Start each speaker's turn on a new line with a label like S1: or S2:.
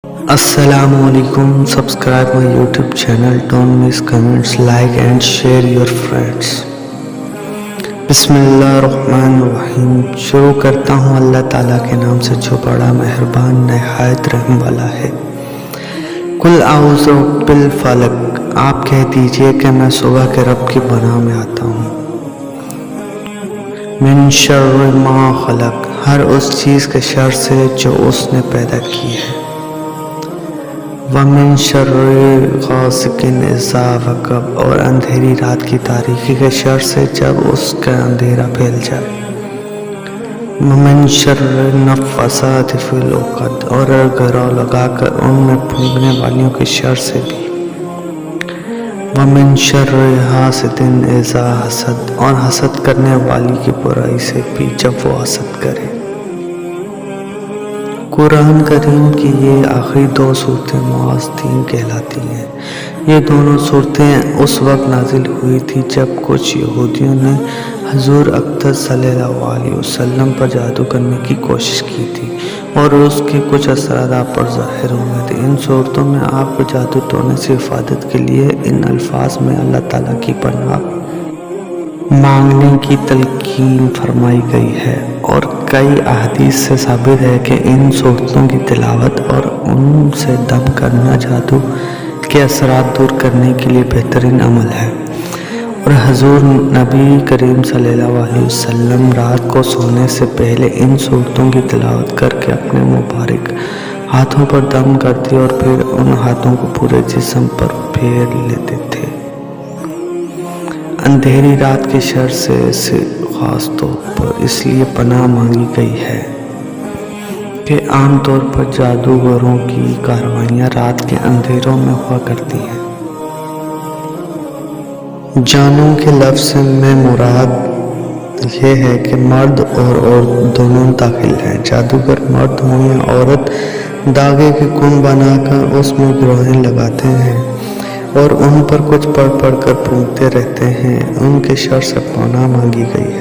S1: Assalamualaikum. Subscribe my YouTube channel. Don't miss comments, like and share your friends. बिस्मिल्लाहिर्रहमानिर्रहीम। शुरू करता हूँ अल्लाह ताला के नाम से जो बड़ा मेहरबान नहायत रहम वाला है। कुल आऊज़ु बिल फलक, आप कह दीजिए कि मैं सुबह के रब की पनाह में आता हूँ। मिन शर्रि मा खलक, हर उस चीज़ के शर से जो उसने पैदा की है। वमिन शर्रि गासिकिन इज़ा वक़ब, और अंधेरी रात की तारीकी के शर से जब उसका अंधेरा फैल जाए। वमिन शर्रि नफ़्फ़ासाति फ़िल उक़द, और घरौ लगाकर उनमें फूंकने वालियों के शर से भी। वमिन शर्रि हासिदिन इज़ा हसद, और हसद करने वाली की बुराई से भी जब वो हसद करे। कुरान करीम की ये आखिरी दो सूरतें मुआज़्ज़ीन कहलाती हैं। ये दोनों सूरतें उस वक्त नाजिल हुई थी जब कुछ यहूदियों ने हुज़ूर अक़दस सल्लल्लाहु अलैहि वसल्लम पर जादू करने की कोशिश की थी और उसके कुछ असरात आप पर ज़ाहिर हुए थे। इन सूरतों में आपको जादू टोने से हिफाजत के लिए इन अल्फाज में अल्लाह ताला की पनाह मांगने की तलकीन फरमाई गई है और कई अहदीस से साबित है कि इन सूरतों की तिलावत और उनसे दम करना जादू के असरात दूर करने के लिए बेहतरीन अमल है। और हुज़ूर नबी करीम सल्लल्लाहु अलैहि वसल्लम रात को सोने से पहले इन सूरतों की तिलावत करके अपने मुबारक हाथों पर दम करते और फिर उन हाथों को पूरे जिस्म पर फेर लेते थे। अंधेरी रात के शर से ख़ास तौर पर इसलिए पनाह मांगी गई है कि आम तौर पर जादूगरों की कार्रवाइयाँ रात के अंधेरों में हुआ करती हैं। जानों के लफ्ज़ में मुराद ये है कि मर्द और औरत दोनों दाखिल हैं। जादूगर मर्द हो या औरत धागे के कुंड बनाकर उसमें गिरोहें लगाते हैं और उन पर कुछ पढ़ कर फूंकते रहते हैं। उनके शर से पनाह मांगी गई है।